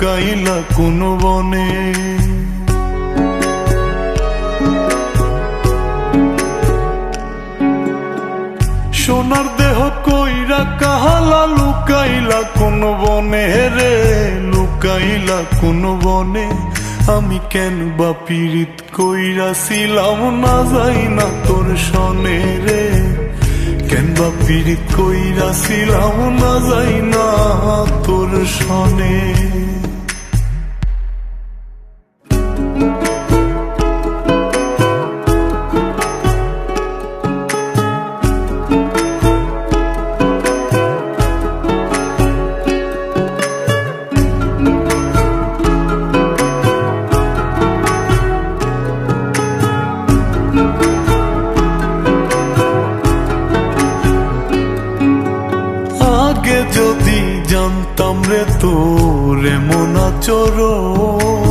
লুকাইলা কোন বনে। সোনার দেহ কইরা কাহালা লুকাইলা কোন বনে রে, লুকাইলা কোন বনে। আমি কেন বা পীড়িত কইরাছিলাম না যাই না তোর সনে রে, কেন বা পীড়িত কইরাছিলাম না যাই না তোর সনে। আগে যদি জানতাম রে তোর এমন আচরণ,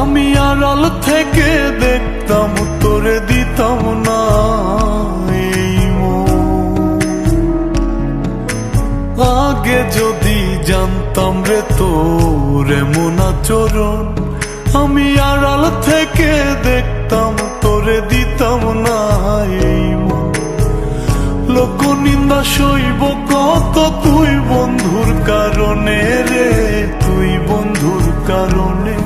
আমি আড়াল থেকে দেখতাম তোরে দিতাম না এই মন। আগে যদি জানতাম রে তোর এমন আচরণ, আমি আড়াল থেকে দেখতাম তোরে দিতাম না এই মন। লোক নিন্দা সইব কত তুই বন্ধুর কারণে রে, তুই বন্ধুর কারণে।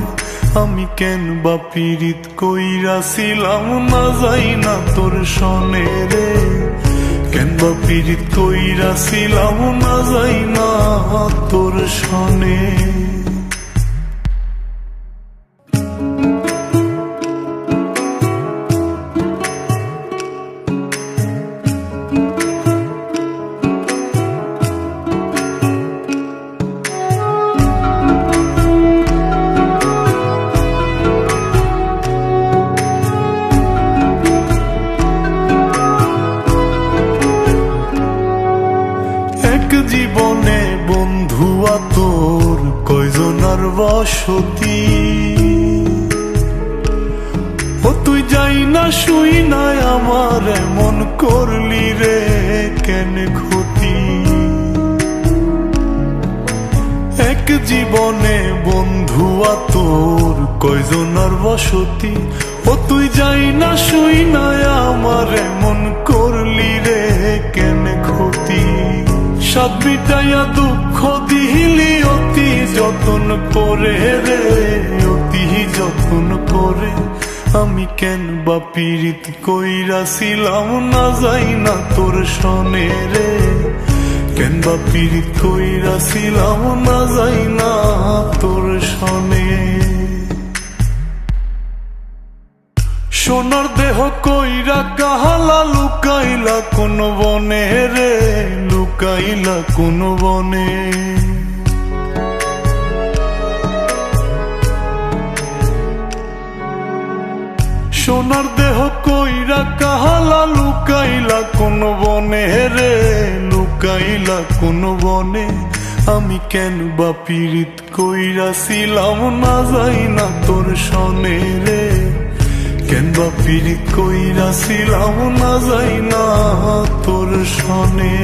আমি কেন বা পীড়িত কইরাছিলাম না যাই না তোর সনে রে, কেন বা পীড়িত কইরাছিলাম না যাই না তোর সনে। জীবনে বন্ধুয়া তোর কয়জনার বসতি, ও তুই যাই না শুই নাই আমার এমন করলি রে কেন ক্ষতি। এক জীবনে বন্ধুয়া তোর কয়জনার বসতি, ও তুই যাই না শুই নাই আমার এমন করলি রে কেন ক্ষতি। সাত বিটাইয়া দুঃখ দিলি অতি যতন করে রে, অতি যতন করে। আমি কেন বা পীড়িত কইরাছিলাম না যাই না তোর সনে রে, কেন বা পীড়িত কইরাছিলাম না যাই না তোর সনে। সোনার দেহ কইরা কাহালা লুকাইলা কোন বনে রে, লুকাইলা কোন বনে। সোনার দেহ কইরা কাহালা লুকাইলা কোন বনে রে, লুকাইলা কোন বনে। আমি কেন বা পীড়িত কইরাছিলাম না যাই না তোর সনে রে, কেন বা পীড়িত কইরাছিলাম না যাই না তোর সনে।